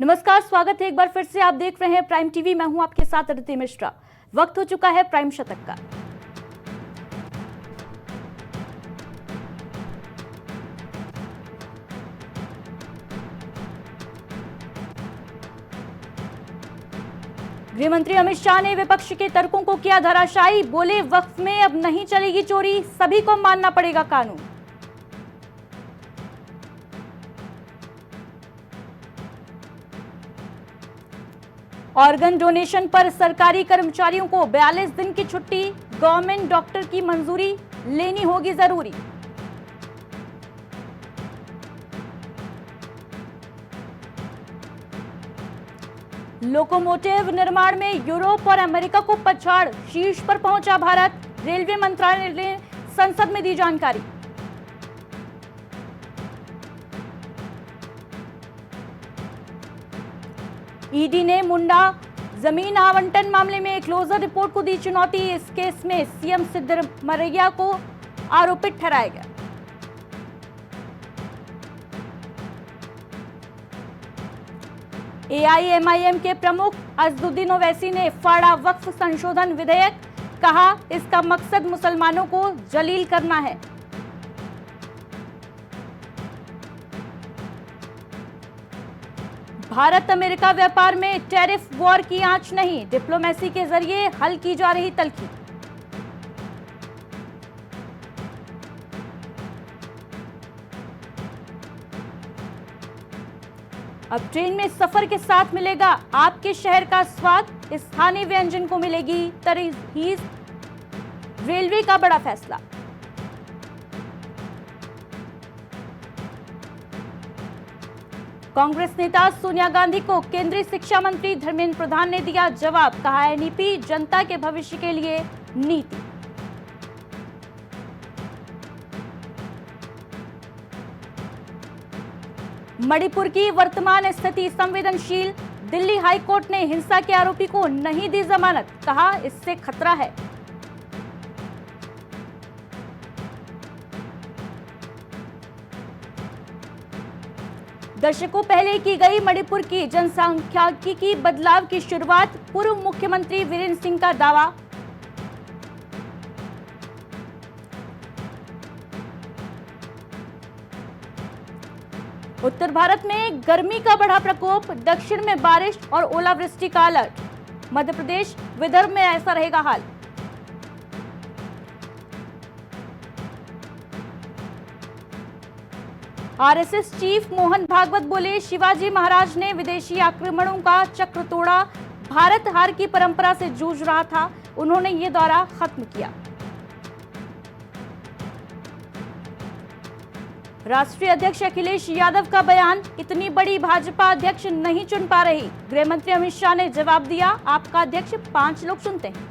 नमस्कार, स्वागत है एक बार फिर से। आप देख रहे हैं प्राइम टीवी। मैं हूं आपके साथ अदिति मिश्रा। वक्त हो चुका है प्राइम शतक का। गृह मंत्री अमित शाह ने विपक्ष के तर्कों को किया धराशायी। बोले, वक्फ में अब नहीं चलेगी चोरी, सभी को मानना पड़ेगा कानून। ऑर्गन डोनेशन पर सरकारी कर्मचारियों को 42 दिन की छुट्टी, गवर्नमेंट डॉक्टर की मंजूरी लेनी होगी जरूरी। लोकोमोटिव निर्माण में यूरोप और अमेरिका को पछाड़, शीर्ष पर पहुंचा भारत। रेलवे मंत्रालय ने संसद में दी जानकारी। ईडी ने मुंडा जमीन आवंटन मामले में क्लोजर रिपोर्ट को दी चुनौती। इस केस में सीएम सिद्धरमैया को आरोपित ठहराया गया। एआईएमआईएम के प्रमुख असदुद्दीन ओवैसी ने फाड़ा वक्फ संशोधन विधेयक, कहा इसका मकसद मुसलमानों को जलील करना है। भारत अमेरिका व्यापार में टैरिफ वॉर की आंच नहीं, डिप्लोमेसी के जरिए हल की जा रही तल्खी। अब ट्रेन में सफर के साथ मिलेगा आपके शहर का स्वाद, इस स्थानीय व्यंजन को मिलेगी तरजीह। रेलवे का बड़ा फैसला। कांग्रेस नेता सोनिया गांधी को केंद्रीय शिक्षा मंत्री धर्मेंद्र प्रधान ने दिया जवाब, कहा एनईपी जनता के भविष्य के लिए नीति। मणिपुर की वर्तमान स्थिति संवेदनशील, दिल्ली हाईकोर्ट ने हिंसा के आरोपी को नहीं दी जमानत, कहा इससे खतरा है। दशकों पहले की गई मणिपुर की जनसांख्यिकी बदलाव की शुरुआत, पूर्व मुख्यमंत्री वीरेंद्र सिंह का दावा। उत्तर भारत में गर्मी का बढ़ा प्रकोप, दक्षिण में बारिश और ओलावृष्टि का अलर्ट। मध्य प्रदेश, विदर्भ में ऐसा रहेगा हाल। आरएसएस चीफ मोहन भागवत बोले, शिवाजी महाराज ने विदेशी आक्रमणों का चक्र तोड़ा, भारत हार की परंपरा से जूझ रहा था, उन्होंने ये दौरा खत्म किया। राष्ट्रीय अध्यक्ष अखिलेश यादव का बयान, इतनी बड़ी भाजपा अध्यक्ष नहीं चुन पा रही। गृह मंत्री अमित शाह ने जवाब दिया, आपका अध्यक्ष 5 लोग चुनते हैं।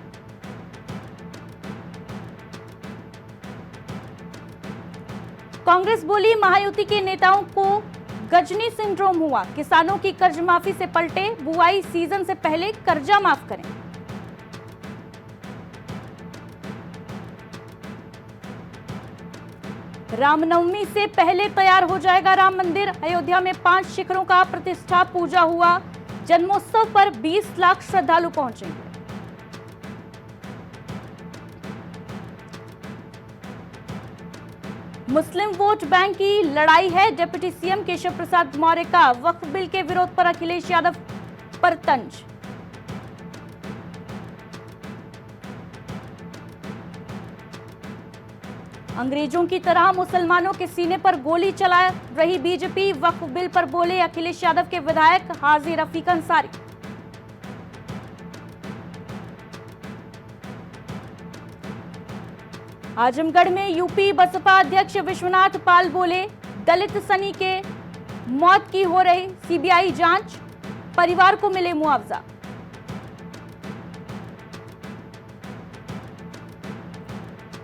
कांग्रेस बोली, महायुति के नेताओं को गजनी सिंड्रोम हुआ, किसानों की कर्ज माफी से पलटे, बुआई सीजन से पहले कर्जा माफ करें। रामनवमी से पहले तैयार हो जाएगा राम मंदिर। अयोध्या में 5 शिखरों का प्रतिष्ठा पूजा हुआ, जन्मोत्सव पर 20 लाख श्रद्धालु पहुंचेंगे। मुस्लिम वोट बैंक की लड़ाई है, डिप्टी सीएम केशव प्रसाद मौर्य का वक्फ बिल के विरोध पर अखिलेश यादव पर तंज। अंग्रेजों की तरह मुसलमानों के सीने पर गोली चला रही बीजेपी, वक्फ बिल पर बोले अखिलेश यादव के विधायक हाजी रफीक अंसारी। आजमगढ़ में यूपी बसपा अध्यक्ष विश्वनाथ पाल बोले, दलित सनी के मौत की हो रही सीबीआई जांच, परिवार को मिले मुआवजा।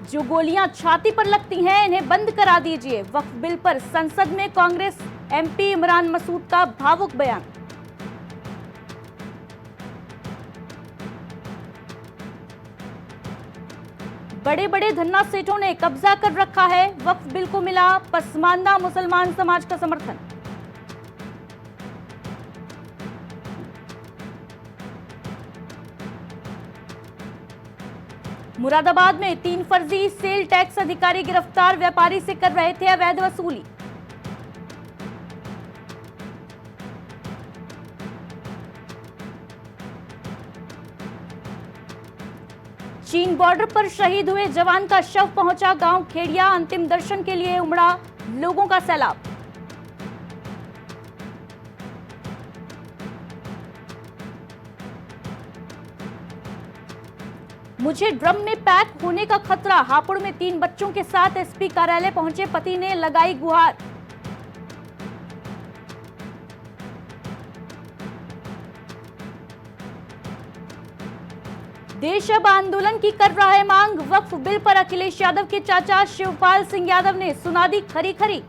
जो गोलियां छाती पर लगती हैं इन्हें बंद करा दीजिए, वक्फ बिल पर संसद में कांग्रेस एमपी इमरान मसूद का भावुक बयान। बड़े बड़े धन्ना सेठों ने कब्जा कर रखा है, वक्फ बिल को मिला पसमानदा मुसलमान समाज का समर्थन। मुरादाबाद में 3 फर्जी सेल टैक्स अधिकारी गिरफ्तार, व्यापारी से कर रहे थे अवैध वसूली। चीन बॉर्डर पर शहीद हुए जवान का शव पहुंचा गांव खेड़िया, अंतिम दर्शन के लिए उमड़ा लोगों का सैलाब। मुझे ड्रम में पैक होने का खतरा, हापुड़ में 3 बच्चों के साथ एसपी कार्यालय पहुंचे पति ने लगाई गुहार। देश अब आंदोलन की कर रहा है मांग, वक्फ बिल पर अखिलेश यादव के चाचा शिवपाल सिंह यादव ने सुना दी खरी खरी।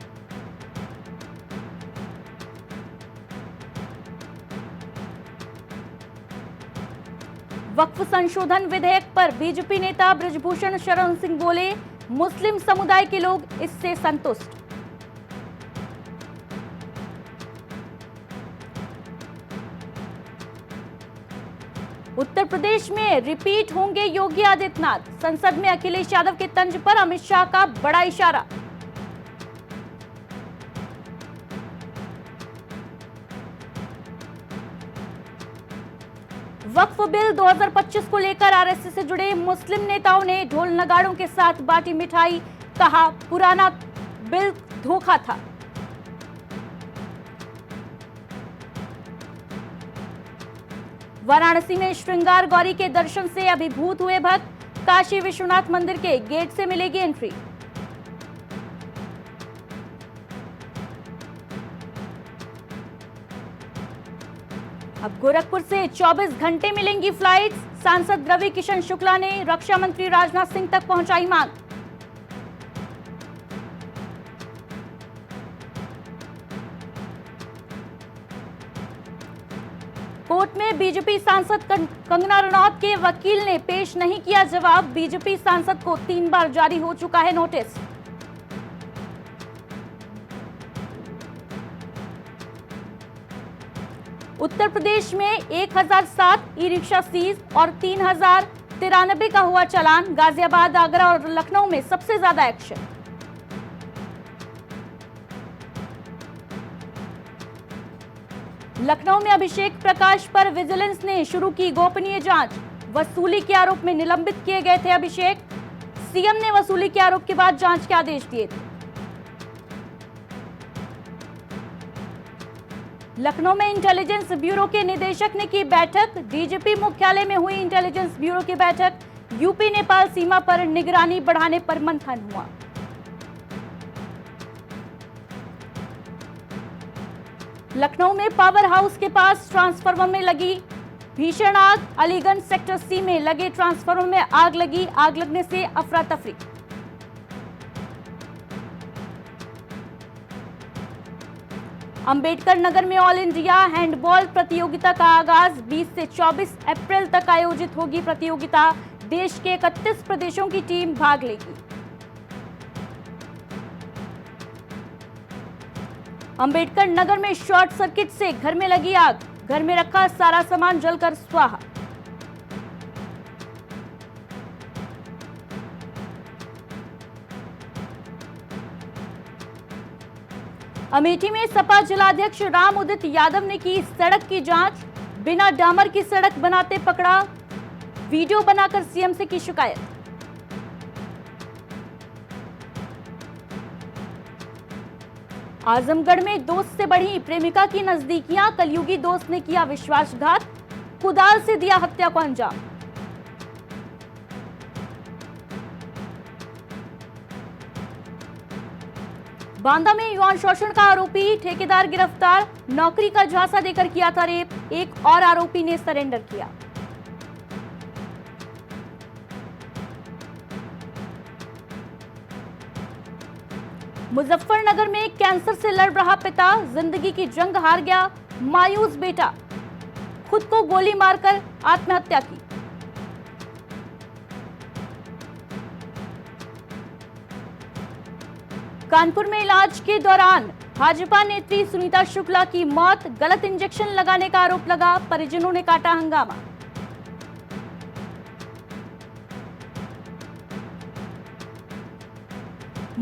वक्फ संशोधन विधेयक पर बीजेपी नेता बृजभूषण शरण सिंह बोले, मुस्लिम समुदाय के लोग इससे संतुष्ट। उत्तर प्रदेश में रिपीट होंगे योगी आदित्यनाथ, संसद में अखिलेश यादव के तंज पर अमित शाह का बड़ा इशारा। वक्फ बिल 2025 को लेकर आरएसएस से जुड़े मुस्लिम नेताओं ने ढोल नगाड़ों के साथ बांटी मिठाई, कहा पुराना बिल धोखा था। वाराणसी में श्रृंगार गौरी के दर्शन से अभिभूत हुए भक्त, काशी विश्वनाथ मंदिर के गेट से मिलेगी एंट्री। अब गोरखपुर से 24 घंटे मिलेंगी फ्लाइट्स, सांसद रवि किशन शुक्ला ने रक्षा मंत्री राजनाथ सिंह तक पहुंचाई मांग। कोर्ट में बीजेपी सांसद कंगना रनौत के वकील ने पेश नहीं किया जवाब, बीजेपी सांसद को 3 बार जारी हो चुका है नोटिस। उत्तर प्रदेश में 1007 ई रिक्शा सीज और 3093 का हुआ चालान, गाजियाबाद, आगरा और लखनऊ में सबसे ज्यादा एक्शन। लखनऊ में अभिषेक प्रकाश पर विजिलेंस ने शुरू की गोपनीय जांच, वसूली के आरोप में निलंबित किए गए थे अभिषेक, सीएम ने वसूली के आरोप के बाद जांच के आदेश दिए थे। लखनऊ में इंटेलिजेंस ब्यूरो के निदेशक ने की बैठक, डीजीपी मुख्यालय में हुई इंटेलिजेंस ब्यूरो की बैठक, यूपी नेपाल सीमा पर निगरानी बढ़ाने पर मंथन हुआ। लखनऊ में पावर हाउस के पास ट्रांसफार्मर में लगी भीषण आग, अलीगंज सेक्टर सी में लगे ट्रांसफार्मर में आग लगी, आग लगने से अफरा तफरी। अंबेडकर नगर में ऑल इंडिया हैंडबॉल प्रतियोगिता का आगाज, 20 से 24 अप्रैल तक आयोजित होगी प्रतियोगिता, देश के 31 प्रदेशों की टीम भाग लेगी। अंबेडकर नगर में शॉर्ट सर्किट से घर में लगी आग, घर में रखा सारा सामान जलकर स्वाहा। अमेठी में सपा जिलाध्यक्ष राम उदित यादव ने की सड़क की जांच, बिना डामर की सड़क बनाते पकड़ा, वीडियो बनाकर सीएम से की शिकायत। आजमगढ़ में दोस्त से बढ़ी प्रेमिका की नजदीकियां, कलयुगी दोस्त ने किया विश्वासघात, कुदाल से दिया हत्या को अंजाम। बांदा में यौन शोषण का आरोपी ठेकेदार गिरफ्तार, नौकरी का झांसा देकर किया था रेप, एक और आरोपी ने सरेंडर किया। मुजफ्फरनगर में कैंसर से लड़ रहा पिता, जिंदगी की जंग हार गया, मायूस बेटा, खुद को गोली मारकर आत्महत्या की। कानपुर में इलाज के दौरान भाजपा नेत्री सुनीता शुक्ला की मौत, गलत इंजेक्शन लगाने का आरोप लगा, परिजनों ने काटा हंगामा।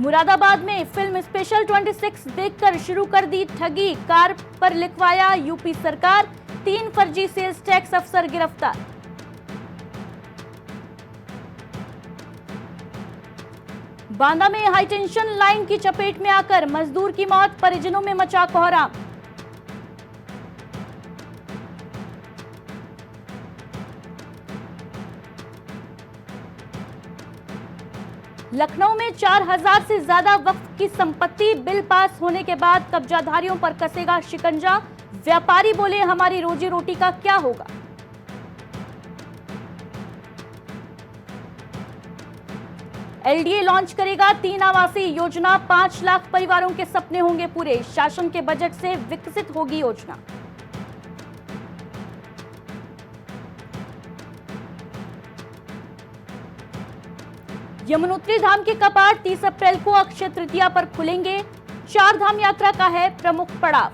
मुरादाबाद में फिल्म स्पेशल 26 देखकर शुरू कर दी ठगी, कार पर लिखवाया यूपी सरकार, 3 फर्जी सेल्स टैक्स अफसर गिरफ्तार। बांदा में हाईटेंशन लाइन की चपेट में आकर मजदूर की मौत, परिजनों में मचा कोहराम। लखनऊ में 4000 से ज्यादा वक्फ की संपत्ति, बिल पास होने के बाद कब्जाधारियों पर कसेगा शिकंजा, व्यापारी बोले हमारी रोजी रोटी का क्या होगा। एलडीए लॉन्च करेगा 3 आवासीय योजना, 5 लाख परिवारों के सपने होंगे पूरे, शासन के बजट से विकसित होगी योजना। यमुनोत्री धाम के कपाट 30 अप्रैल को अक्षय तृतीया पर खुलेंगे, 4 धाम यात्रा का है प्रमुख पड़ाव।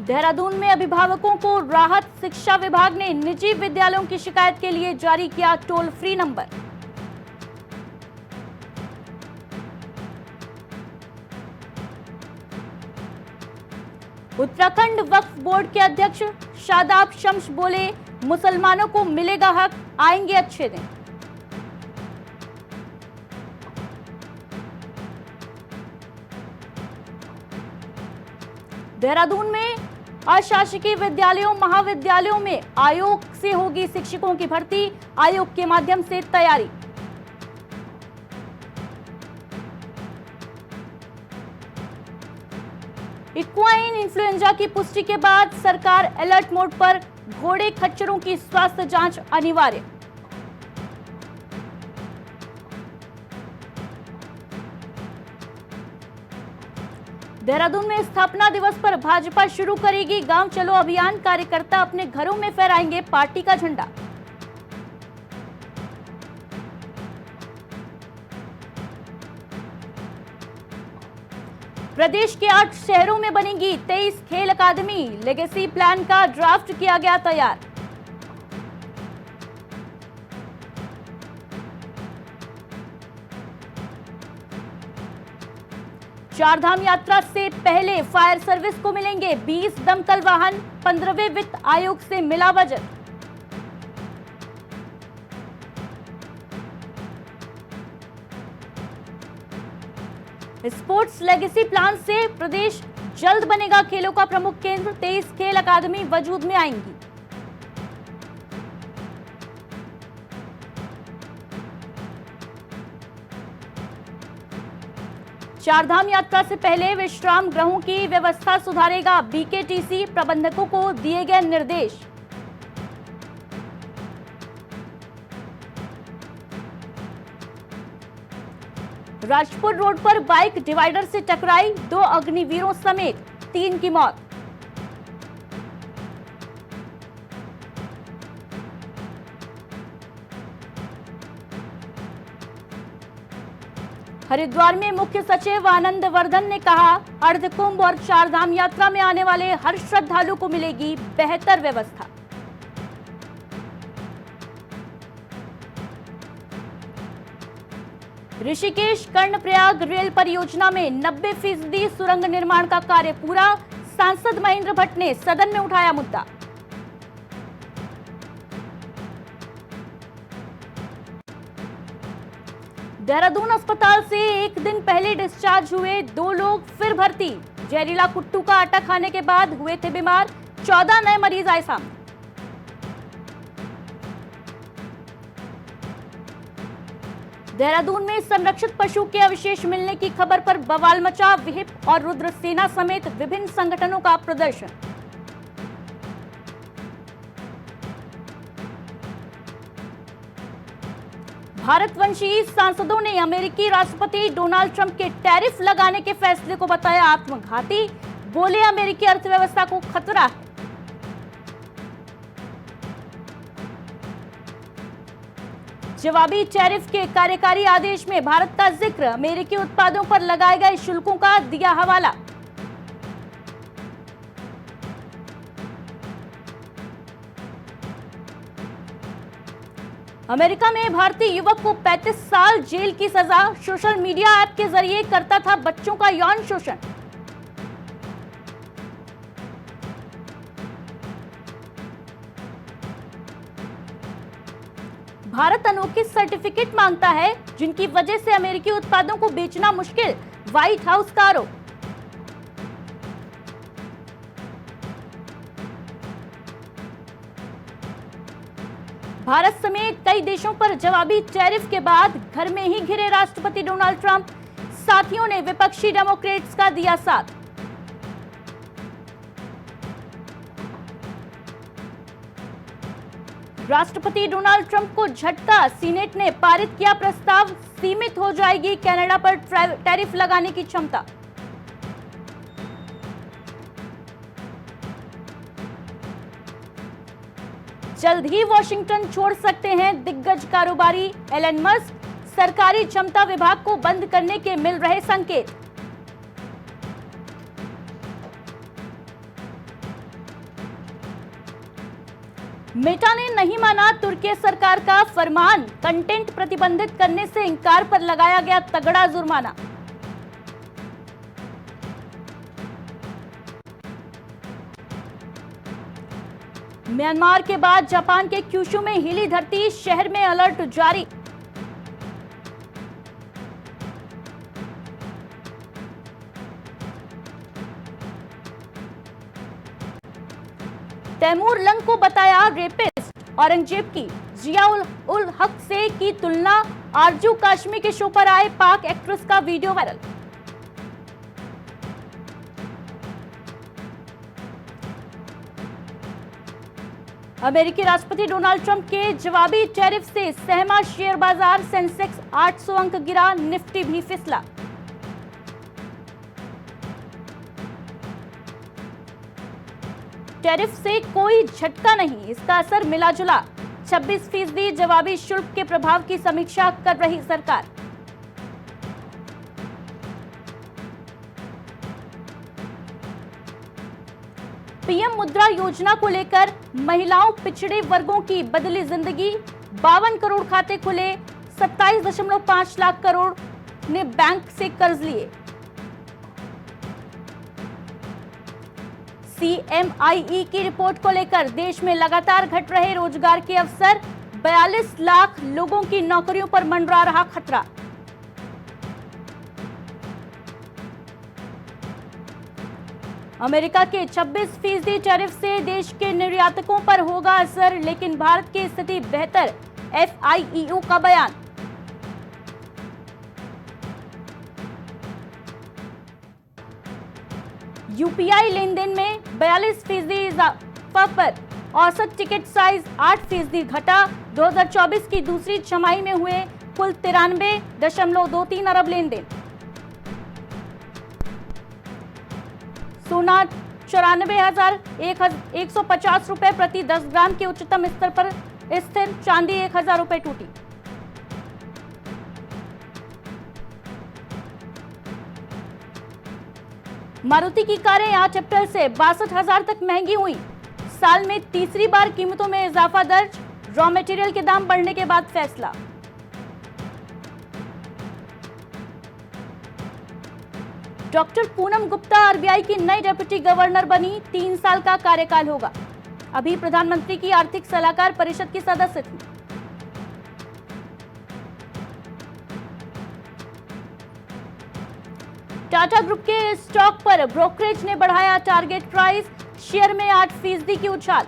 देहरादून में अभिभावकों को राहत, शिक्षा विभाग ने निजी विद्यालयों की शिकायत के लिए जारी किया टोल फ्री नंबर। उत्तराखंड वक्फ बोर्ड के अध्यक्ष शादाब शम्स बोले मुसलमानों को मिलेगा हक, आएंगे अच्छे दिन। देहरादून में अशासकीय विद्यालयों महाविद्यालयों में आयोग से होगी शिक्षकों की भर्ती, आयोग के माध्यम से तैयारी। इक्वाइन इन्फ्लुएंजा की पुष्टि के बाद सरकार अलर्ट मोड पर, घोड़े खच्चरों की स्वास्थ्य जांच अनिवार्य। देहरादून में स्थापना दिवस पर भाजपा शुरू करेगी गांव चलो अभियान, कार्यकर्ता अपने घरों में फहराएंगे पार्टी का झंडा। प्रदेश के 8 शहरों में बनेगी 23 खेल अकादमी, लेगेसी प्लान का ड्राफ्ट किया गया तैयार। चारधाम यात्रा से पहले फायर सर्विस को मिलेंगे 20 दमकल वाहन, 15वें वित्त आयोग से मिला बजट। स्पोर्ट्स लेगेसी प्लान से प्रदेश जल्द बनेगा खेलों का प्रमुख केंद्र, 23 खेल अकादमी वजूद में आएंगी। चारधाम यात्रा से पहले विश्राम गृहों की व्यवस्था सुधारेगा बीकेटीसी, प्रबंधकों को दिए गए निर्देश। राजपुर रोड पर बाइक डिवाइडर से टकराई, 2 अग्निवीरों समेत 3 की मौत। हरिद्वार में मुख्य सचिव आनंद वर्धन ने कहा, अर्धकुंभ और चारधाम यात्रा में आने वाले हर श्रद्धालु को मिलेगी बेहतर व्यवस्था। ऋषिकेश कर्णप्रयाग रेल परियोजना में 90% सुरंग निर्माण का कार्य पूरा, सांसद महेंद्र भट्ट ने सदन में उठाया मुद्दा। देहरादून अस्पताल से एक दिन पहले डिस्चार्ज हुए 2 लोग फिर भर्ती, जहरीला कुट्टू का आटा खाने के बाद हुए थे बीमार, 14 नए मरीज आए सामने। देहरादून में संरक्षित पशु के अवशेष मिलने की खबर पर बवाल मचा, विहिप और रुद्र सेना समेत विभिन्न संगठनों का प्रदर्शन। भारतवंशी सांसदों ने अमेरिकी राष्ट्रपति डोनाल्ड ट्रंप के टैरिफ लगाने के फैसले को बताया आत्मघाती, बोले अमेरिकी अर्थव्यवस्था को खतरा है। जवाबी टैरिफ के कार्यकारी आदेश में भारत का जिक्र, अमेरिकी उत्पादों पर लगाए गए शुल्कों का दिया हवाला। अमेरिका में भारतीय युवक को 35 साल जेल की सजा, सोशल मीडिया ऐप के जरिए करता था बच्चों का यौन शोषण। भारत अनोखी सर्टिफिकेट मांगता है जिनकी वजह से अमेरिकी उत्पादों को बेचना मुश्किल, व्हाइट हाउस का आरोप। भारत समेत कई देशों पर जवाबी टैरिफ के बाद घर में ही घिरे राष्ट्रपति डोनाल्ड ट्रंप, साथियों ने विपक्षी डेमोक्रेट्स का दिया साथ। राष्ट्रपति डोनाल्ड ट्रंप को झटका, सीनेट ने पारित किया प्रस्ताव, सीमित हो जाएगी कनाडा पर टैरिफ लगाने की क्षमता। जल्द ही वॉशिंगटन छोड़ सकते हैं दिग्गज कारोबारी एलन मस्क, सरकारी क्षमता विभाग को बंद करने के मिल रहे संकेत। मेटा ने नहीं माना तुर्की सरकार का फरमान, कंटेंट प्रतिबंधित करने से इंकार पर लगाया गया तगड़ा जुर्माना। म्यांमार के बाद जापान के क्यूशू में हिली धरती, शहर में अलर्ट जारी। तैमूर लंग को बताया रेपिस्ट, औरंगजेब की जिया उल हक से की तुलना, आरजू काश्मी के शो पर आए पाक एक्ट्रेस का वीडियो वायरल। अमेरिकी राष्ट्रपति डोनाल्ड ट्रंप के जवाबी टैरिफ से सहमा शेयर बाजार, सेंसेक्स 800 अंक गिरा, निफ्टी भी फिसला। टैरिफ से कोई झटका नहीं, इसका असर मिला जुला। 26% जवाबी शुल्क के प्रभाव की समीक्षा कर रही सरकार। पीएम मुद्रा योजना को लेकर महिलाओं, पिछड़े वर्गों की बदली जिंदगी, 52 करोड़ खाते खुले, 27.5 लाख करोड़ ने बैंक से कर्ज लिए। सीएमआईई की रिपोर्ट को लेकर देश में लगातार घट रहे रोजगार के अवसर, 42 लाख लोगों की नौकरियों पर मंडरा रहा खतरा। अमेरिका के 26% टैरिफ से देश के निर्यातकों पर होगा असर, लेकिन भारत की स्थिति बेहतर, एफआईईओ का बयान। यूपीआई लेनदेन में 42% इजाफा पर औसत टिकट साइज 8% घटा। 2024 की दूसरी छमाही में हुए कुल 93.23 अरब लेन देन। सोना 94,150 रुपए प्रति 10 ग्राम के उच्चतम स्तर पर स्थिर, चांदी 1,000 रुपए टूटी। मारुति की कारें 8 अप्रैल से 62,000 तक महंगी हुई, साल में तीसरी बार कीमतों में इजाफा दर्ज, रॉ मटेरियल के दाम बढ़ने के बाद फैसला। डॉक्टर पूनम गुप्ता आरबीआई की नई डेप्यूटी गवर्नर बनी, 3 साल का कार्यकाल होगा। अभी प्रधानमंत्री की आर्थिक सलाहकार परिषद की सदस्य थी। टाटा ग्रुप के स्टॉक पर ब्रोकरेज ने बढ़ाया टारगेट प्राइस, शेयर में 8% की उछाल।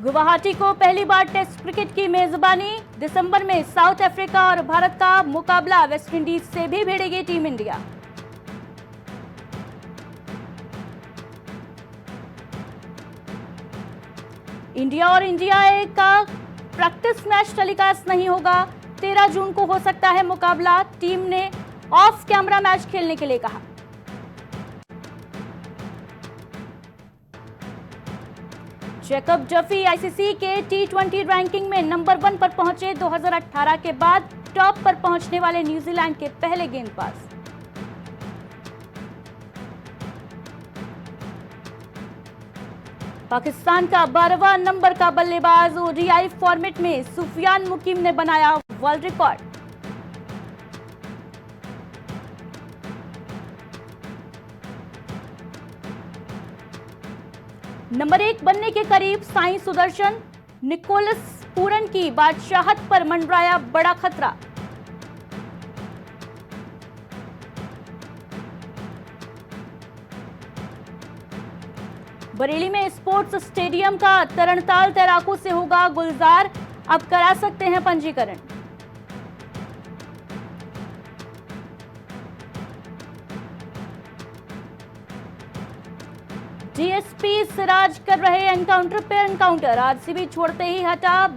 गुवाहाटी को पहली बार टेस्ट क्रिकेट की मेजबानी, दिसंबर में साउथ अफ्रीका और भारत का मुकाबला वेस्टइंडीज से भी भिड़ेगी टीम इंडिया। इंडिया और इंडिया ए का प्रैक्टिस मैच टेलीकास्ट नहीं होगा, 13 जून को हो सकता है मुकाबला, टीम ने ऑफ कैमरा मैच खेलने के लिए कहा। जैकब जफी आईसीसी के T20 रैंकिंग में नंबर 1 पर पहुंचे, 2018 के बाद टॉप पर पहुंचने वाले न्यूजीलैंड के पहले गेंदबाज। पाकिस्तान का 12वां नंबर का बल्लेबाज ओडीआई फॉर्मेट में सुफियान मुकीम ने बनाया वर्ल्ड रिकॉर्ड। नंबर 1 बनने के करीब साई सुदर्शन, निकोलस पूरन की बादशाहत पर मंडराया बड़ा खतरा। बरेली में स्पोर्ट्स स्टेडियम का तरणताल तैराकों से होगा गुलजार, अब करा सकते हैं पंजीकरण। डीएसपी सिराज कर रहे एनकाउंटर पे एनकाउंटर, आरसीबी छोड़ते ही हटा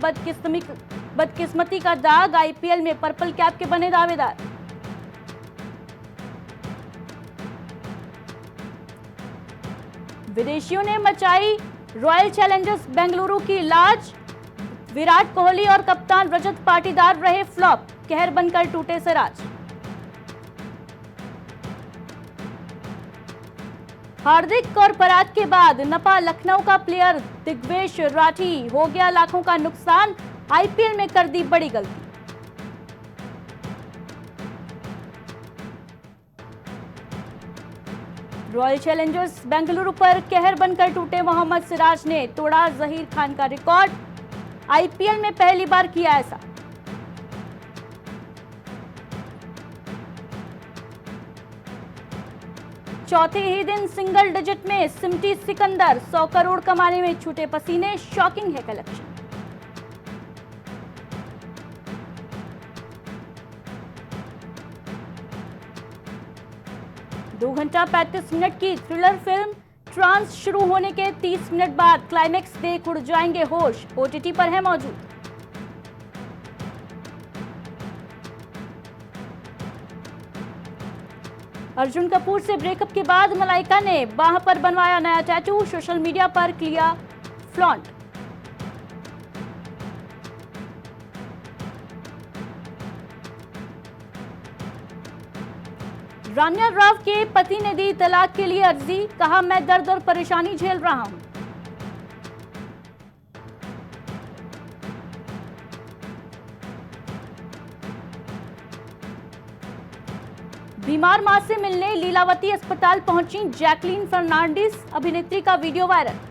बदकिस्मती का दाग, आईपीएल में पर्पल कैप के बने दावेदार। विदेशियों ने मचाई रॉयल चैलेंजर्स बेंगलुरु की लाज, विराट कोहली और कप्तान रजत पाटीदार रहे फ्लॉप, कहर बनकर टूटे सिराज। हार्दिक और पराग के बाद नपा लखनऊ का प्लेयर दिग्वेश राठी, हो गया लाखों का नुकसान, आईपीएल में कर दी बड़ी गलती। रॉयल चैलेंजर्स बेंगलुरु पर कहर बनकर टूटे मोहम्मद सिराज ने तोड़ा जहीर खान का रिकॉर्ड, आईपीएल में पहली बार किया ऐसा। चौथे ही दिन सिंगल डिजिट में सिमटी सिकंदर, 100 करोड़ कमाने में छूटे पसीने, शॉकिंग है कलेक्शन। दो घंटा 35 मिनट की थ्रिलर फिल्म ट्रांस शुरू होने के 30 मिनट बाद क्लाइमेक्स देख उड़ जाएंगे होश, ओटीटी पर है मौजूद। अर्जुन कपूर से ब्रेकअप के बाद मलाइका ने बाह पर बनवाया नया टैटू, सोशल मीडिया पर किया फ्लॉन्ट। रान्या राव के पति ने दी तलाक के लिए अर्जी, कहा मैं दर्द और परेशानी झेल रहा हूं। बीमार मां से मिलने लीलावती अस्पताल पहुंची जैकलीन फर्नांडिस, अभिनेत्री का वीडियो वायरल।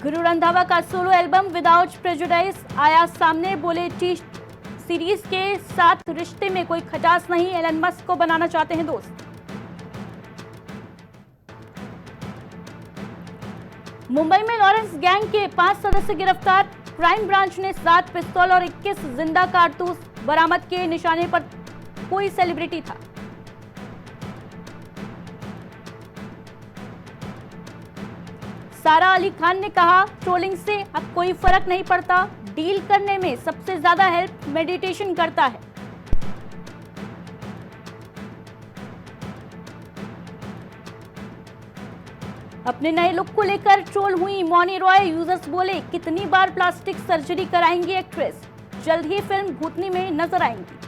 गुरु रंधावा का सोलो एल्बम विदाउट प्रेजुडाइज आया सामने, बोले टी सीरीज के साथ रिश्ते में कोई खटास नहीं, एलन मस्क को बनाना चाहते हैं दोस्त। मुंबई में लॉरेंस गैंग के 5 सदस्य गिरफ्तार, क्राइम ब्रांच ने 7 पिस्तौल और 21 जिंदा कारतूस बरामद किए, निशाने पर कोई सेलिब्रिटी था। सारा अली खान ने कहा ट्रोलिंग से अब कोई फर्क नहीं पड़ता, डील करने में सबसे ज्यादा हेल्प मेडिटेशन करता है। अपने नए लुक को लेकर ट्रोल हुई मौनी रॉय, यूजर्स बोले कितनी बार प्लास्टिक सर्जरी कराएंगी एक्ट्रेस, जल्द ही फिल्म भूतनी में नजर आएंगी।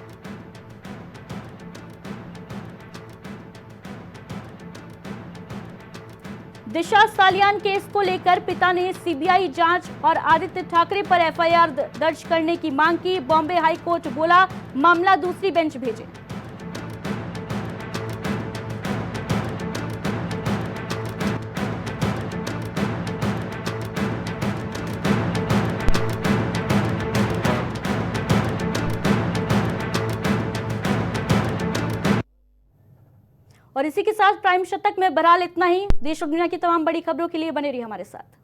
दिशा सालियान केस को लेकर पिता ने सीबीआई जांच और आदित्य ठाकरे पर एफआईआर दर्ज करने की मांग की, बॉम्बे हाई कोर्ट बोला मामला दूसरी बेंच भेजें। और इसी के साथ प्राइम शतक में बहरहाल इतना ही। देश और दुनिया की तमाम बड़ी खबरों के लिए बने रहिए हमारे साथ।